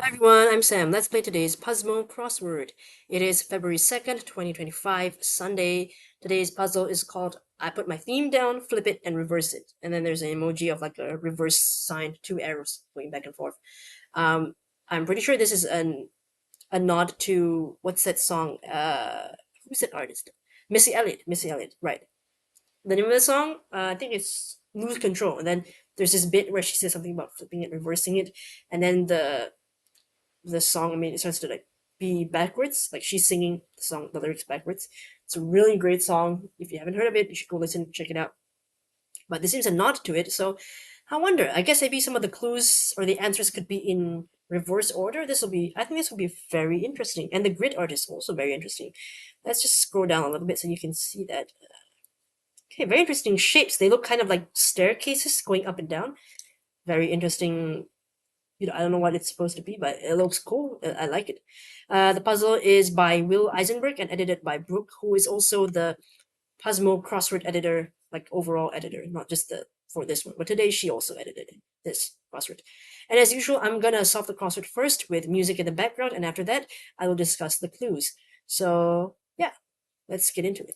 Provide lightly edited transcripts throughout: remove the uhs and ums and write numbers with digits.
Hi everyone, I'm Sam. Let's play today's Puzzmo Crossword. It is February 2nd, 2025, Sunday. Today's puzzle is called I put my theme down, flip it, and reverse it. And then there's an emoji of like a reverse sign, two arrows going back and forth. I'm pretty sure this is a nod to what's that song? Who's that artist? Missy Elliott. Missy Elliott, right. The name of the song, I think it's Lose Control. And then there's this bit where she says something about flipping it, reversing it, and then the song, I mean, it starts to like be backwards, like she's singing the song, the lyrics backwards. It's a really great song. If you haven't heard of it, you should go listen, check it out. But this seems a nod to it, so I wonder. I guess maybe some of the clues or the answers could be in reverse order. I think this will be very interesting, and the grid art is also very interesting. Let's just scroll down a little bit so you can see that. Okay, very interesting shapes. They look kind of like staircases going up and down. Very interesting. I don't know what it's supposed to be, but it looks cool. I like it. The puzzle is by Will Eisenberg and edited by Brooke, who is also the Puzzmo Crossword editor, like overall editor, not just the for this one. But today she also edited this crossword. And as usual, I'm gonna solve the crossword first with music in the background, and after that, I will discuss the clues. So yeah, let's get into it.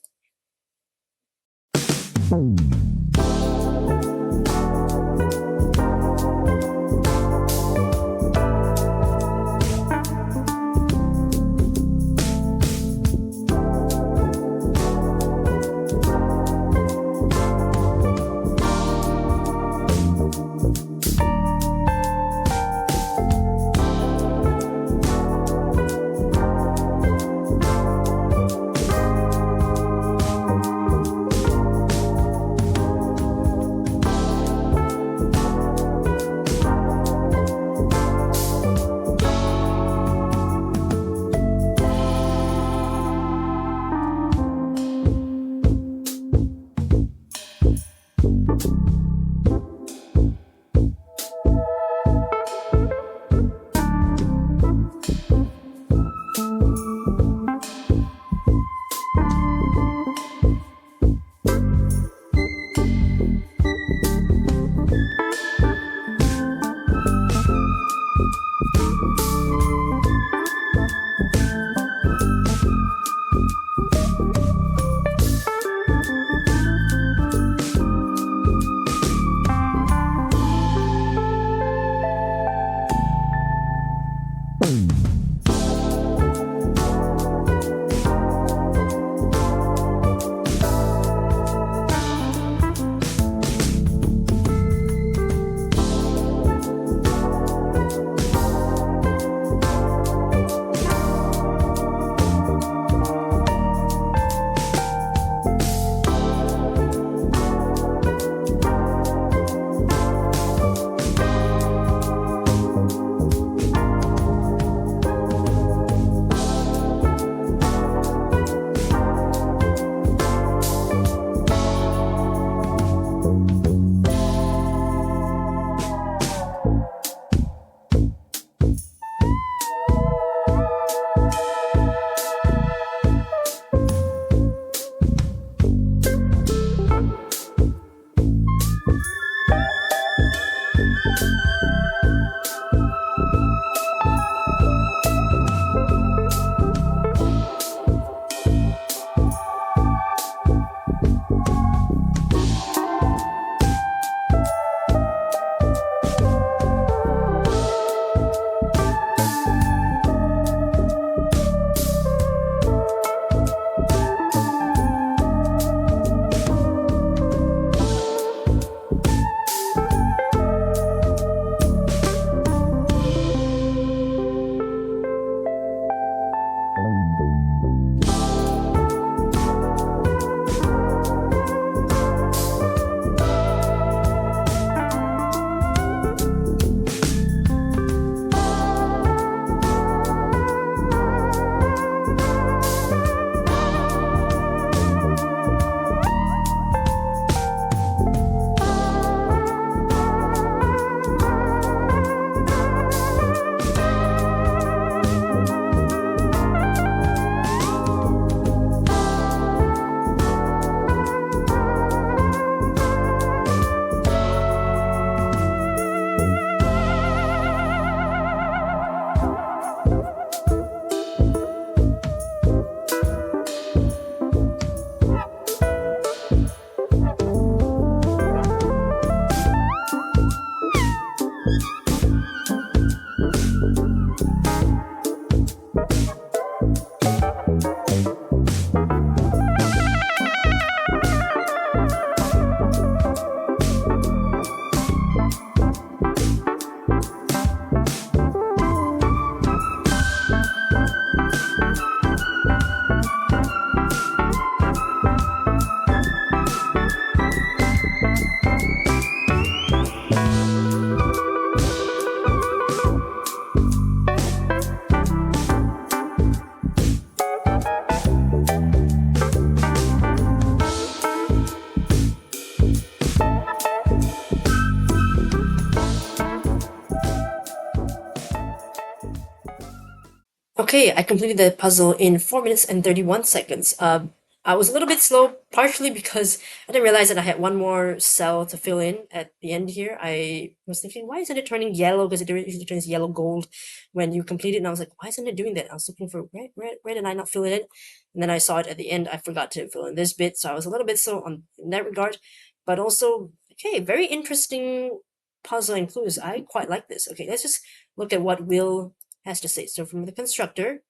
Okay, I completed the puzzle in 4 minutes and 31 seconds. I was a little bit slow, partially because I didn't realize that I had one more cell to fill in at the end here. I was thinking, why isn't it turning yellow? Because it usually turns yellow gold when you complete it. And I was like, why isn't it doing that? I was looking for where did I not fill it in? And then I saw it at the end. I forgot to fill in this bit, so I was a little bit slow in that regard. But also, okay, very interesting puzzle and clues. I quite like this. Okay, let's just look at what Will has to say. So from the constructor,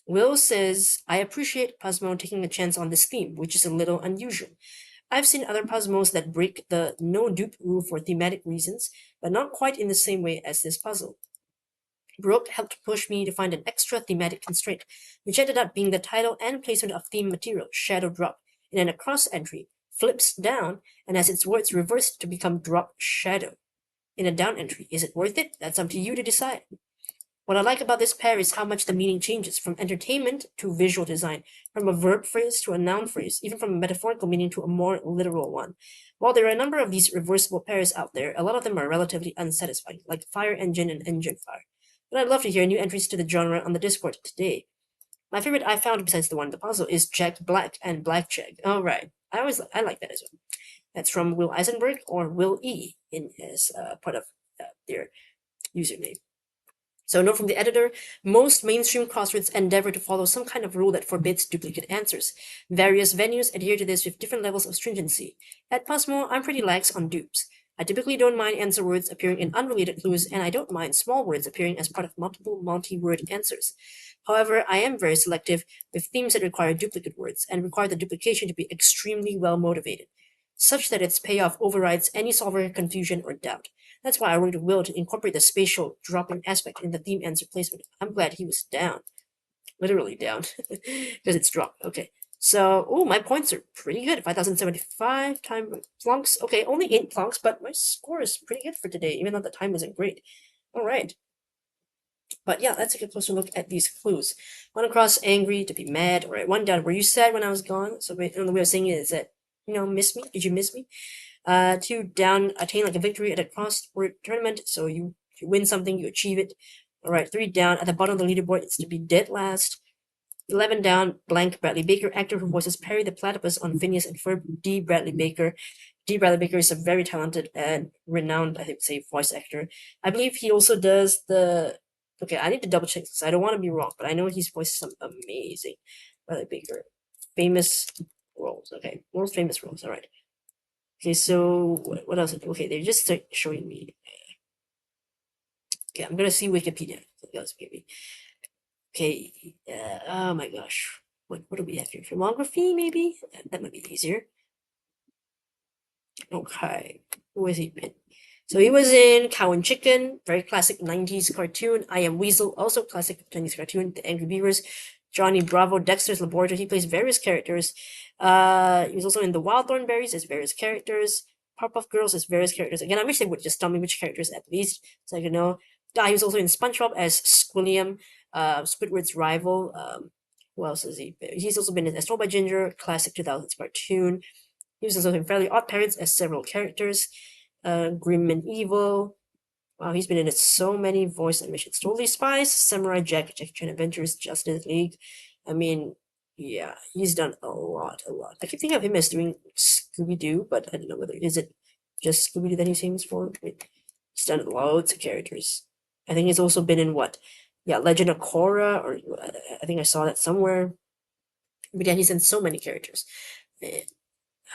Will says, I appreciate Puzzmo taking a chance on this theme, which is a little unusual. I've seen other Puzzmos that break the no dupe rule for thematic reasons, but not quite in the same way as this puzzle. Brooke helped push me to find an extra thematic constraint, which ended up being the title and placement of theme material, Shadow Drop, in an across entry, flips down, and has its words reversed to become Drop Shadow. In a down entry, is it worth it? That's up to you to decide. What I like about this pair is how much the meaning changes from entertainment to visual design, from a verb phrase to a noun phrase, even from a metaphorical meaning to a more literal one. While there are a number of these reversible pairs out there, a lot of them are relatively unsatisfying, like fire engine and engine fire. But I'd love to hear new entries to the genre on the Discord today. My favorite I found, besides the one in the puzzle, is Jack Black and Blackjack. Oh, right. I like that as well. That's from Will Eisenberg or Will E in his part of their username. So, note from the editor, most mainstream crosswords endeavor to follow some kind of rule that forbids duplicate answers. Various venues adhere to this with different levels of stringency. At Puzzmo, I'm pretty lax on dupes. I typically don't mind answer words appearing in unrelated clues, and I don't mind small words appearing as part of multiple multi-word answers. However, I am very selective with themes that require duplicate words and require the duplication to be extremely well motivated, such that its payoff overrides any solver confusion or doubt. That's why I wrote to Will to incorporate the spatial drop-in aspect in the theme answer placement. I'm glad he was down. Literally down. Because it's dropped. Okay. So, oh, my points are pretty good. 5,075 time flunks. Okay, only 8 flunks, but my score is pretty good for today, even though the time isn't great. Alright. But yeah, let's take a closer look at these clues. One across, angry, to be mad. Alright, one down, were you sad when I was gone? So the way of saying it is that, miss me? Did you miss me? 2 down, attain like a victory at a crossword tournament. So you win something, you achieve it. Alright, 3 down, at the bottom of the leaderboard, it's to be dead last. 11 down, blank Bradley Baker, actor who voices Perry the Platypus on Phineas and Ferb. D. Bradley Baker. D. Bradley Baker is a very talented and renowned, I think, voice actor. I believe he also does the. Okay, I need to double check this. I don't want to be wrong, but I know he's voiced some amazing Bradley Baker. Famous roles. Okay, most famous roles. All right. Okay, so what else? Okay, they're just showing me. Okay, I'm gonna see Wikipedia. Okay, oh my gosh. What do we have here? Filmography, maybe? That might be easier. Okay, who has he been? So he was in Cow and Chicken, very classic 90s cartoon. I Am Weasel, also classic 90s cartoon. The Angry Beavers, Johnny Bravo, Dexter's Laboratory. He plays various characters. He was also in The Wild Thornberries as various characters. Powerpuff Girls as various characters. Again, I wish they would just tell me which characters at least, so I can know. He was also in SpongeBob as Squilliam, Squidward's rival. Who else is he? He's also been in As Told by Ginger, classic 2000s cartoon. He was also in Fairly Odd Parents as several characters. Grim and Evil. Wow, he's been in so many voice animations. Totally Spies, Samurai Jack, Jackie Chan Adventures, Justice League. I mean, yeah, he's done a lot. I keep thinking of him as doing Scooby-Doo, but I don't know whether is it just Scooby-Doo that he's famous for. He's done loads of characters. I think he's also been in what? Yeah, Legend of Korra, or I think I saw that somewhere. But yeah, he's in so many characters.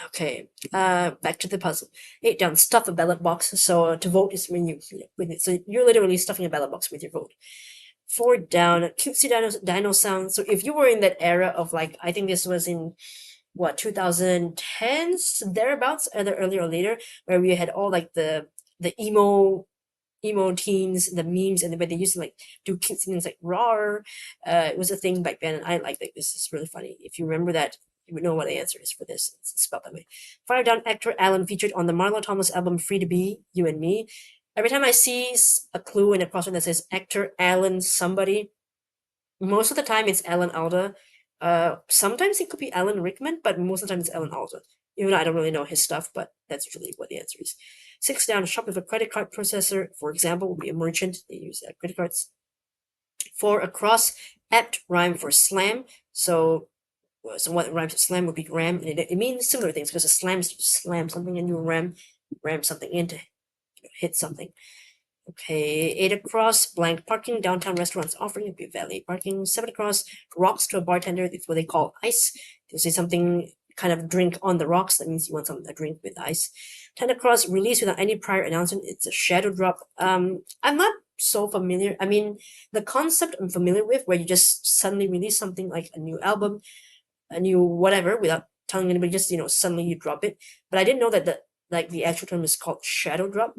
Okay, back to the puzzle. 8 down, stuff a ballot box. So to vote is when you with it. So you're literally stuffing a ballot box with your vote. 4 down, cutesy dino sound. So if you were in that era of like, I think this was in what 2010s thereabouts, either earlier or later, where we had all like the emo teens, the memes, and the way they used to like do cutesy things like raw. It was a thing back then, and I like that. This is really funny. If you remember that, you would know what the answer is for this. It's spelled that way. 5 down, actor Alan featured on the Marlo Thomas album "Free to Be You and Me." Every time I see a clue in a crossword that says actor Alan somebody, most of the time it's Alan Alda. Sometimes it could be Alan Rickman, but most of the time it's Alan Alda. Even though I don't really know his stuff, but that's usually what the answer is. 6 down, shop with a credit card processor, for example, would be a merchant. They use credit cards. 4, across, apt rhyme for slam. So what rhymes with slam would be ram, and it means similar things because a slam is to slam something and you ram something into hit something. Okay, 8 across, blank parking, downtown restaurants offering a valet parking. 7 across, rocks to a bartender, it's what they call ice. They say something kind of drink on the rocks, that means you want a drink with ice. 10 across, release without any prior announcement, it's a shadow drop. I'm not so familiar. I mean, the concept I'm familiar with, where you just suddenly release something like a new album, a new whatever, without telling anybody, just, suddenly you drop it. But I didn't know that the actual term is called shadow drop.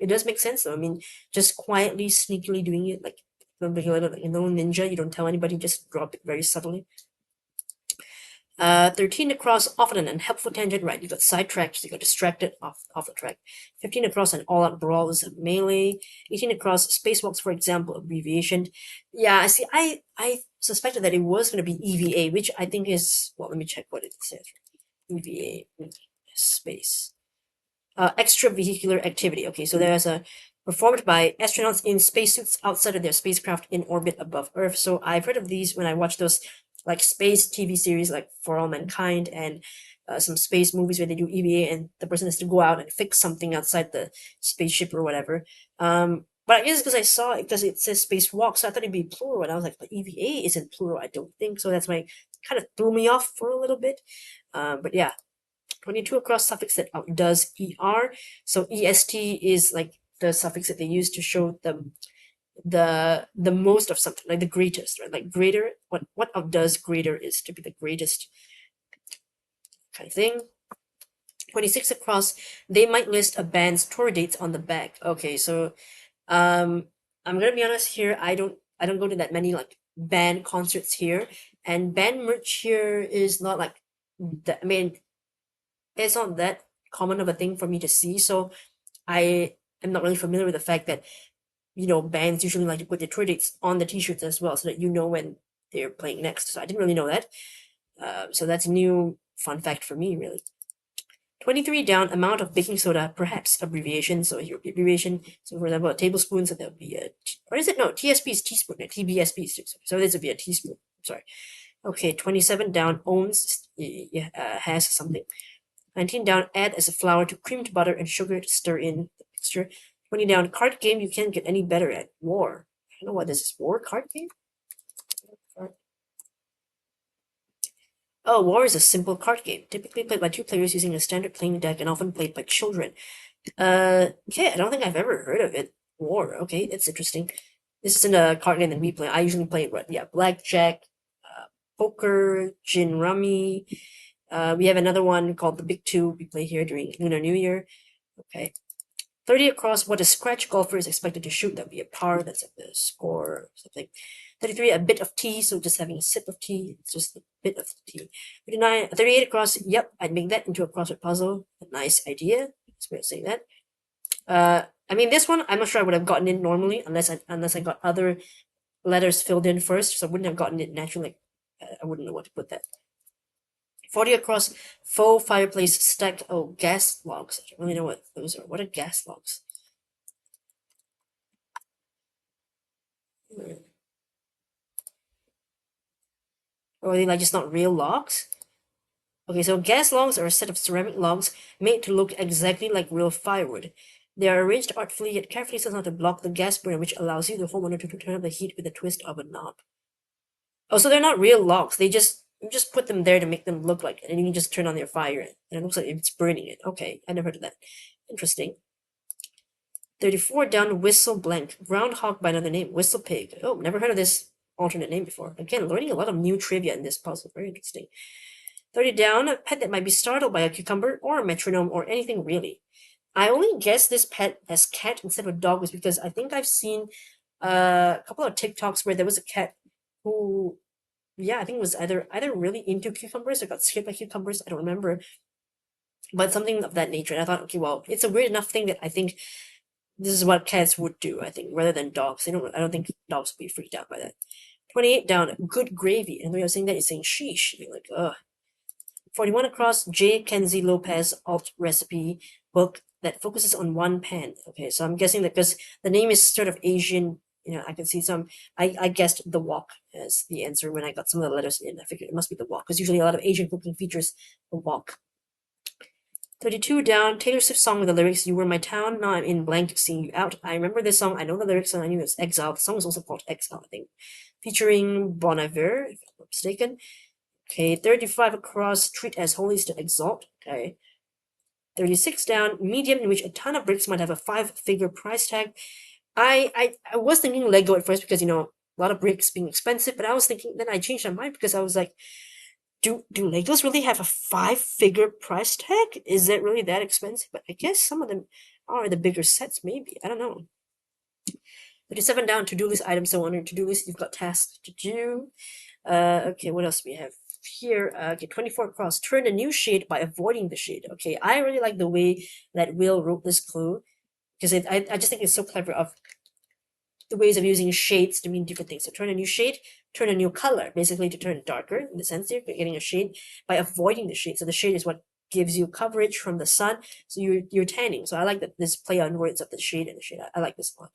It does make sense though. I mean, just quietly, sneakily doing it, like a little ninja. You don't tell anybody, just drop it very subtly. 13 across, often an unhelpful tangent, right? You got sidetracked, so you got distracted off the track. 15 across, an all-out brawl is a melee. 18 across, spacewalks, for example, abbreviation. Yeah, I see. I suspected that it was going to be EVA, which I think is, well, let me check what it says. EVA space. Extravehicular activity. Okay, so there's a performed by astronauts in spacesuits outside of their spacecraft in orbit above Earth. So I've heard of these when I watch those like space TV series like For All Mankind and some space movies where they do EVA and the person has to go out and fix something outside the spaceship or whatever. But I guess because I saw it because it says spacewalk, so I thought it'd be plural, and I was like, but EVA isn't plural, I don't think. So that's why kind of threw me off for a little bit. But yeah, 22 across, suffix that outdoes er. So est is like the suffix that they use to show the most of something, like the greatest, right? Like greater, what outdoes greater is to be the greatest kind of thing. 26 across, they might list a band's tour dates on the back. Okay, so I'm gonna be honest here, I don't go to that many like band concerts here, and band merch here is not like I mean, it's not that common of a thing for me to see. So I am not really familiar with the fact that bands usually like to put their tour dates on the t-shirts as well, so that you know when they're playing next. So I didn't really know that. So that's a new fun fact for me, really. 23 down, amount of baking soda, perhaps abbreviation. So your abbreviation. So for example, a tablespoon. So that would be or is it no? TSP is teaspoon. TBSP is teaspoon. So this would be a teaspoon. Sorry. Okay, 27 down, owns has something. 19 down, add as a flour to creamed butter and sugar to stir in the mixture. 20 down, card game you can't get any better at. War. I don't know what this is. War card game? Oh, War is a simple card game, typically played by two players using a standard playing deck and often played by children. Okay, I don't think I've ever heard of it. War, okay, that's interesting. This isn't a card game that we play. I usually play, blackjack, poker, gin rummy. We have another one called the Big Two we play here during Lunar New Year. Okay. 30 across, what a scratch golfer is expected to shoot. That would be a par, that's like the score or something. 33, a bit of tea, so just having a sip of tea. It's just a bit of tea. 38 across, yep, I'd make that into a crossword puzzle. A nice idea. That's way of saying that. I mean, this one, I'm not sure I would have gotten in normally unless I got other letters filled in first, so I wouldn't have gotten it naturally. I wouldn't know what to put that. 40 across, faux fireplace stacked. Oh, gas logs. I don't really know what those are. What are gas logs? Or are they like just not real logs? Okay, so gas logs are a set of ceramic logs made to look exactly like real firewood. They are arranged artfully yet carefully so as not to block the gas burner, which allows you, the homeowner, to turn up the heat with a twist of a knob. Oh, so they're not real logs. They just You just put them there to make them look like it, and you can just turn on your fire, and it looks like it's burning it. Okay, I never heard of that. Interesting. 34 down, whistle blank. Groundhog by another name, whistle pig. Oh, never heard of this alternate name before. Again, learning a lot of new trivia in this puzzle. Very interesting. 30 down, a pet that might be startled by a cucumber or a metronome or anything really. I only guessed this pet as cat instead of dog was because I think I've seen a couple of TikToks where there was a cat who, yeah, I think it was either really into cucumbers or got scared by cucumbers. I don't remember, but something of that nature. And I thought, okay, well, it's a weird enough thing that I think this is what cats would do. I think rather than dogs. I don't think dogs would be freaked out by that. 28 down, good gravy. And when you're saying that, you're saying sheesh. You're like, ugh. 41 across, J. Kenzie Lopez alt recipe book that focuses on one pan. Okay, so I'm guessing that because the name is sort of Asian, I can see some. I guessed the wok as the answer when I got some of the letters in. I figured it must be the wok because usually a lot of Asian cooking features the wok. 32 down, Taylor Swift song with the lyrics, You Were My Town, Now I'm in blank, Seeing You Out. I remember this song, I know the lyrics, and I knew it's Exile. The song is also called Exile, I think. Featuring Bon Iver, if I'm not mistaken. Okay, 35 across, Treat as Holy is to Exalt. Okay. 36 down, medium in which a ton of bricks might have a 5-figure price tag. I was thinking Lego at first because, a lot of bricks being expensive, but I was thinking, then I changed my mind because I was like, do Legos really have a 5-figure price tag? Is it really that expensive? But I guess some of them are the bigger sets, maybe. I don't know. 37 down, to-do list items. So on your to-do list, you've got tasks to do. Okay, what else do we have here? Okay, 24 across. Turn a new shade by avoiding the shade. Okay, I really like the way that Will wrote this clue because I just think it's so clever of the ways of using shades to mean different things. So turn a new shade, turn a new color, basically to turn it darker in the sense you're getting a shade by avoiding the shade. So the shade is what gives you coverage from the sun. So you're tanning. So I like that this play on words of the shade and the shade. I like this a lot.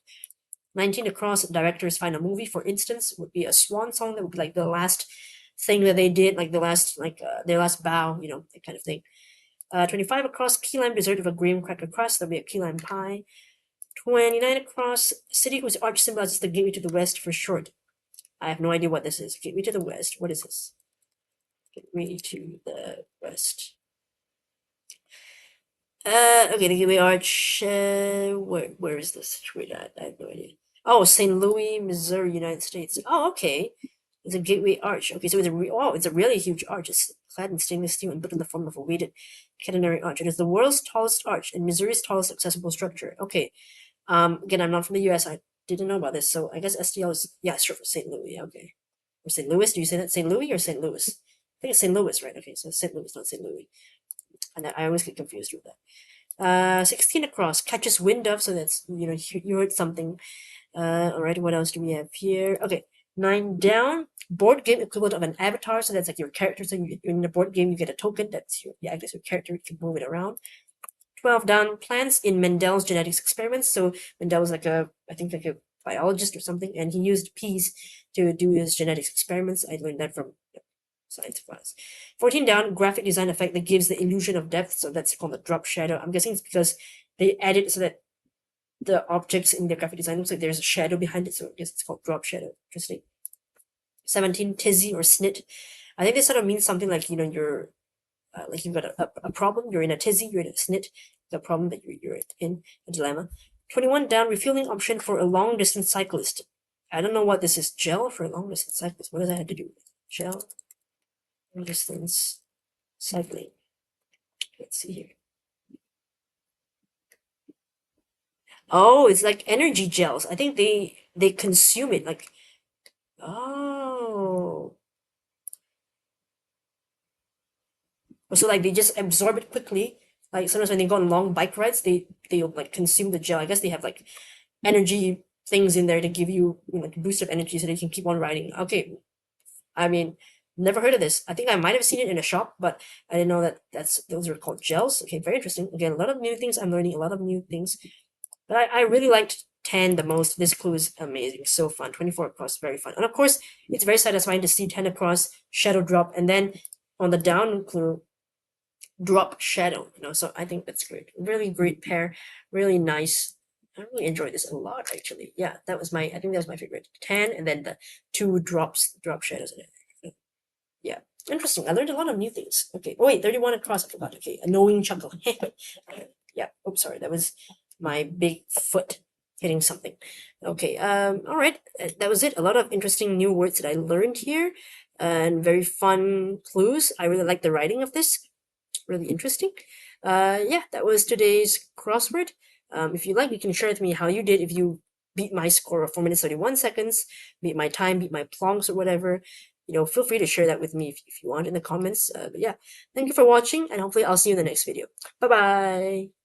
19 across, director's final movie, for instance, would be a swan song that would be like the last thing that they did, like the last, their last bow, that kind of thing. 25 across, key lime dessert of a graham cracker crust, that would be a key lime pie. 29 across, city whose arch symbolizes the gateway to the west for short. I have no idea what this is. Gateway to the west. What is this? Gateway to the west. Okay, the gateway arch. Where is this situated at? I have no idea. Oh, St. Louis, Missouri, United States. Oh, okay. It's a gateway arch. Okay, so it's a really huge arch. It's clad in stainless steel and built in the form of a weighted catenary arch. It is the world's tallest arch and Missouri's tallest accessible structure. Okay. Again, I'm not from the U.S. I didn't know about this, so I guess STL is sure for St. Louis. Okay, or St. Louis. Do you say that St. Louis or St. Louis? I think it's St. Louis, right? Okay, so St. Louis, not St. Louis. And I always get confused with that. 16 across, catches wind of, so that's you heard something. Alright, what else do we have here? Okay, 9 down, board game equivalent of an avatar, so that's like your character. So in the board game, you get a token that's your your character. You can move it around. 12 down, plants in Mendel's genetics experiments. So Mendel was like a biologist or something, and he used peas to do his genetics experiments. I learned that from science class. 14 down, graphic design effect that gives the illusion of depth. So that's called the drop shadow. I'm guessing it's because they added so that the objects in their graphic design looks like there's a shadow behind it. So I guess it's called drop shadow. Interesting. 17, tizzy or snit. I think this sort of means something like, you're like you've got a problem, you're in a tizzy, you're in a snit, the problem that you're in, a dilemma. 21 down, refueling option for a long distance cyclist. I don't know what this is. Gel for a long distance cyclist. What does that have to do with gel? Long distance cycling. Let's see here. Oh, it's like energy gels. I think they consume it like. Oh, so like they just absorb it quickly. Like sometimes when they go on long bike rides, they like consume the gel. I guess they have like energy things in there to give you, like a boost of energy so that you can keep on riding. Okay, I mean, never heard of this. I think I might have seen it in a shop, but I didn't know that those are called gels. Okay, very interesting. Again, a lot of new things. I'm learning a lot of new things. But I really liked 10 the most. This clue is amazing. So fun. 24 across, very fun. And of course, it's very satisfying to see 10 across, shadow drop, and then on the down clue, drop shadow. So I think that's great. Really great pair. Really nice. I really enjoyed this a lot, actually. Yeah, I think that was my favorite. 10, and then the 2 drop shadows in it. Yeah. Interesting. I learned a lot of new things. Okay. Oh wait, 31 across. I forgot. Okay. A knowing chuckle. Yeah. Oops, sorry. That was my big foot hitting something. Okay. All right. That was it. A lot of interesting new words that I learned here, and very fun clues. I really like the writing of this. Really interesting. Yeah, that was today's crossword. If you like, you can share with me how you did if you beat my score of 4 minutes 31 seconds, beat my time, beat my plonks or whatever. Feel free to share that with me if you want in the comments. But yeah, thank you for watching, and hopefully I'll see you in the next video. Bye bye.